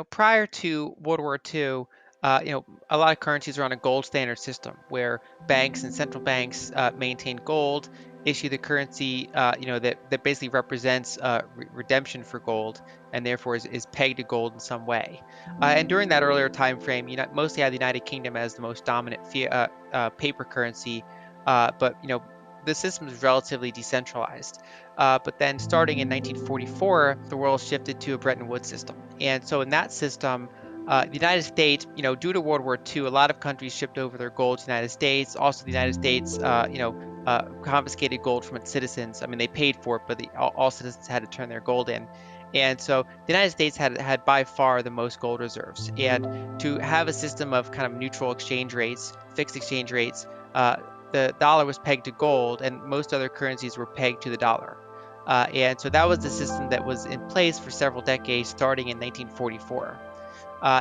Prior to World War II, a lot of currencies are on a gold standard system where banks and central banks maintain gold, issue the currency, that basically represents redemption for gold, and therefore is pegged to gold in some way. And during that earlier time frame, mostly had the United Kingdom as the most dominant paper currency, but the system is relatively decentralized. But then starting in 1944, the world shifted to a Bretton Woods system. And so in that system, the United States, due to World War II, a lot of countries shipped over their gold to the United States. Also, the United States, confiscated gold from its citizens. I mean, they paid for it, but all citizens had to turn their gold in. And so the United States had by far the most gold reserves. And to have a system of kind of neutral exchange rates, fixed exchange rates, the dollar was pegged to gold, and most other currencies were pegged to the dollar. And so that was the system that was in place for several decades, starting in 1944.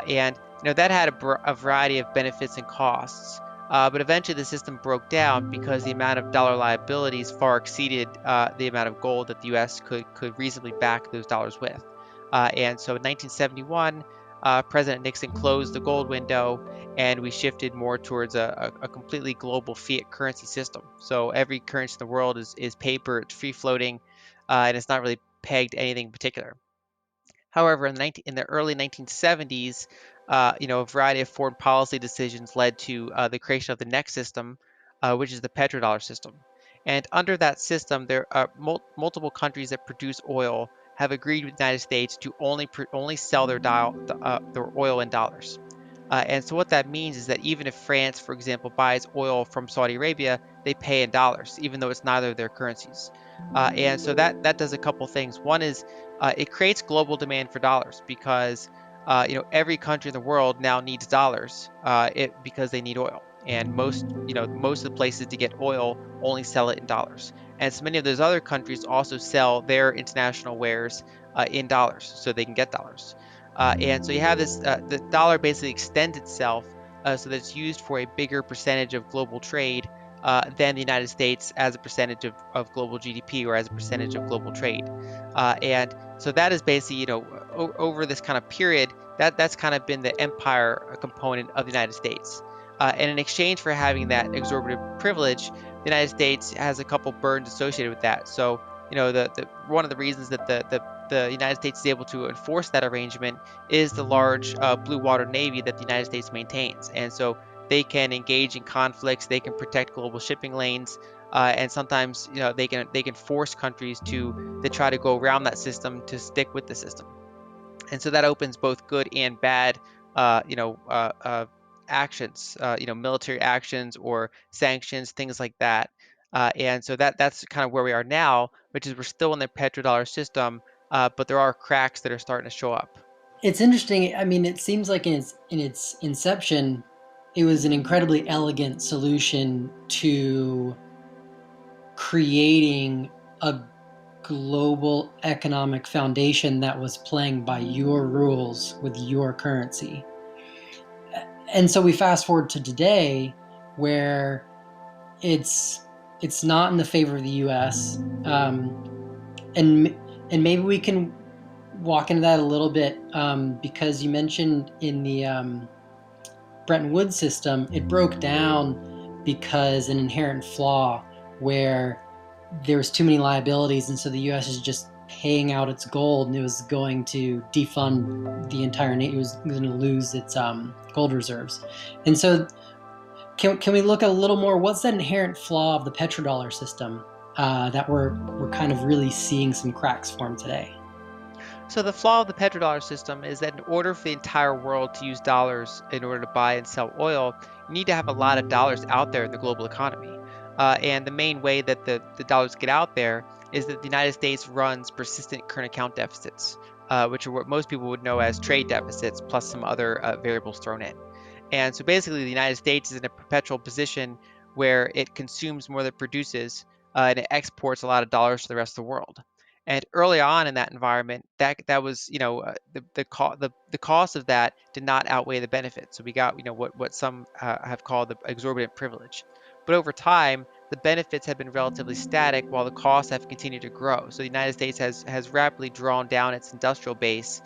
And that had a variety of benefits and costs. But eventually the system broke down because the amount of dollar liabilities far exceeded the amount of gold that the U.S. could reasonably back those dollars with. And so in 1971, President Nixon closed the gold window, and we shifted more towards a completely global fiat currency system. So every currency in the world is paper, it's free floating, and it's not really pegged to anything in particular. However, in the early 1970s, a variety of foreign policy decisions led to the creation of the next system, which is the petrodollar system. And under that system, there are multiple countries that produce oil have agreed with the United States to only sell their oil in dollars. And so what that means is that even if France, for example, buys oil from Saudi Arabia, they pay in dollars, even though it's neither of their currencies. And so that does a couple things. One is it creates global demand for dollars because every country in the world now needs dollars because they need oil. And most of the places to get oil only sell it in dollars. And so many of those other countries also sell their international wares in dollars, so they can get dollars. And so you have the dollar basically extends itself so that it's used for a bigger percentage of global trade than the United States as a percentage of global GDP or as a percentage of global trade. And so that is basically, over this kind of period, that's kind of been the empire component of the United States. And in exchange for having that exorbitant privilege, the United States has a couple burdens associated with that. So, the one of the reasons that the United States is able to enforce that arrangement is the large blue water navy that the United States maintains. And so they can engage in conflicts, they can protect global shipping lanes, and sometimes they can force countries to try to go around that system to stick with the system. And so that opens both good and bad, actions, military actions or sanctions, things like that. And so that's kind of where we are now, which is we're still in the petrodollar system, but there are cracks that are starting to show up. It's interesting. I mean, it seems like in its inception, it was an incredibly elegant solution to creating a global economic foundation that was playing by your rules with your currency. And so we fast forward to today, where it's it's not in the favor of the U.S. And maybe we can walk into that a little bit, because you mentioned in the Bretton Woods system, it broke down because an inherent flaw where there was too many liabilities, and so the U.S. is just paying out its gold, and it was going to defund the entire nation. It was going to lose its gold reserves, and so can we look a little more? What's that inherent flaw of the petrodollar system that we're kind of really seeing some cracks form today? So the flaw of the petrodollar system is that in order for the entire world to use dollars in order to buy and sell oil, you need to have a lot of dollars out there in the global economy. And the main way that the dollars get out there is that the United States runs persistent current account deficits, which are what most people would know as trade deficits, plus some other variables thrown in. And so basically, the United States is in a perpetual position where it consumes more than it produces, and it exports a lot of dollars to the rest of the world. And early on in that environment, that was the cost of that did not outweigh the benefit. So we got what some have called the exorbitant privilege. But over time, the benefits have been relatively static while the costs have continued to grow. So the United States has rapidly drawn down its industrial base,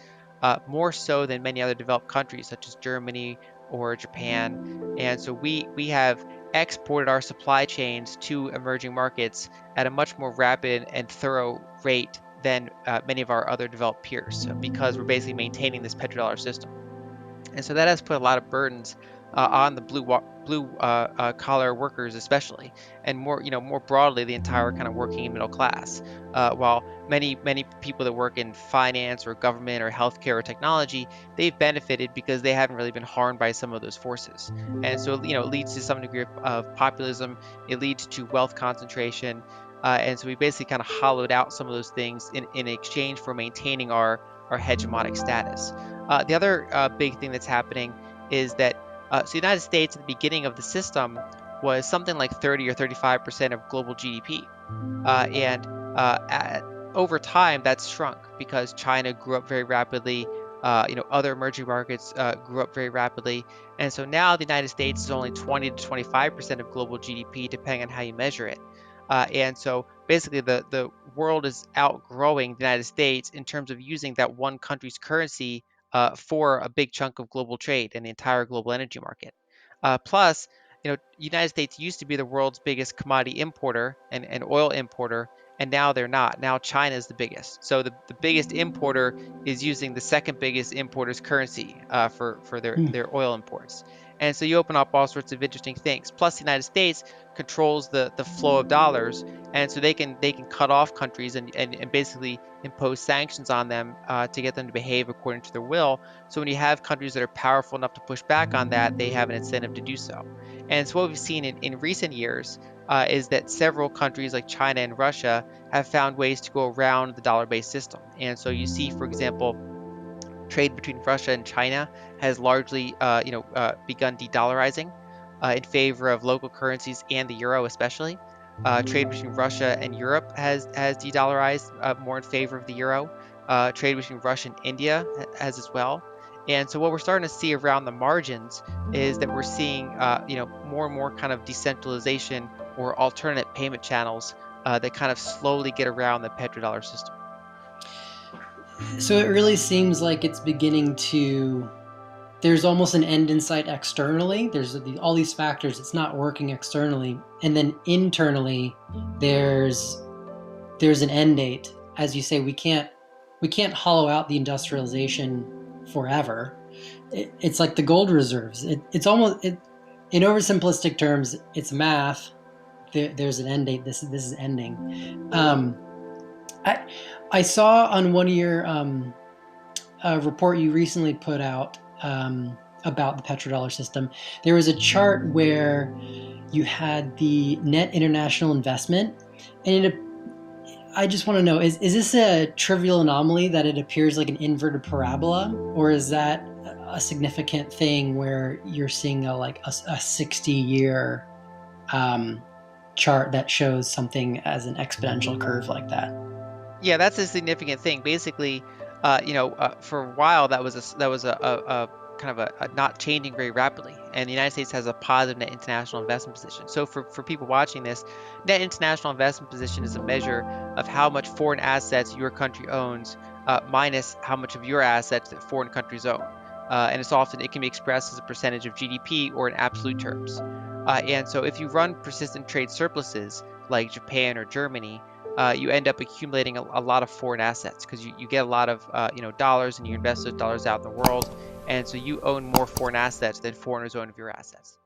more so than many other developed countries such as Germany or Japan. And so we have exported our supply chains to emerging markets at a much more rapid and thorough rate than many of our other developed peers, because we're basically maintaining this petrodollar system. And so that has put a lot of burdens on the blue collar workers, especially, and more, more broadly, the entire kind of working and middle class. While many people that work in finance or government or healthcare or technology, they've benefited because they haven't really been harmed by some of those forces. And so, it leads to some degree of populism. It leads to wealth concentration. And so we basically kind of hollowed out some of those things in exchange for maintaining our hegemonic status. The other big thing that's happening is that so the United States at the beginning of the system was something like 30 or 35% of global GDP. And at, over time, that's shrunk because China grew up very rapidly. Other emerging markets grew up very rapidly, and so now the United States is only 20 to 25% of global GDP, depending on how you measure it. And so basically, the world is outgrowing the United States in terms of using that one country's currency for a big chunk of global trade and the entire global energy market. Plus, United States used to be the world's biggest commodity importer and oil importer, and now they're not. Now China is the biggest. So the biggest importer is using the second biggest importer's currency for Hmm. their oil imports. And so you open up all sorts of interesting things. Plus, the United States controls the flow of dollars, and so they can cut off countries and basically impose sanctions on them to get them to behave according to their will. So when you have countries that are powerful enough to push back on that, they have an incentive to do so. And so what we've seen in recent years is that several countries like China and Russia have found ways to go around the dollar-based system. And so you see, for example, trade between Russia and China has largely, begun de-dollarizing in favor of local currencies and the euro, especially. Trade between Russia and Europe has de-dollarized more in favor of the euro. Trade between Russia and India has as well. And so what we're starting to see around the margins is that we're seeing, more and more kind of decentralization or alternate payment channels that kind of slowly get around the petrodollar system. So it really seems like it's beginning to. There's almost an end in sight externally. There's all these factors. It's not working externally, and then internally, there's there's an end date. As you say, we can't hollow out the industrialization forever. It's like the gold reserves. It's almost in oversimplistic terms. It's math. There's an end date. This is ending. I I saw on one of your a report you recently put out about the petrodollar system. There was a chart where you had the net international investment, and I just want to know, is this a trivial anomaly that it appears like an inverted parabola, or is that a significant thing where you're seeing a 60-year chart that shows something as an exponential curve like that? Yeah, that's a significant thing. Basically, for a while that was a kind of a not changing very rapidly, and the United States has a positive net international investment position. So for people watching this, net international investment position is a measure of how much foreign assets your country owns minus how much of your assets that foreign countries own. And it can be expressed as a percentage of GDP or in absolute terms. And so if you run persistent trade surpluses like Japan or Germany, you end up accumulating a lot of foreign assets because you get a lot of dollars and you invest those dollars out in the world, and so you own more foreign assets than foreigners own of your assets.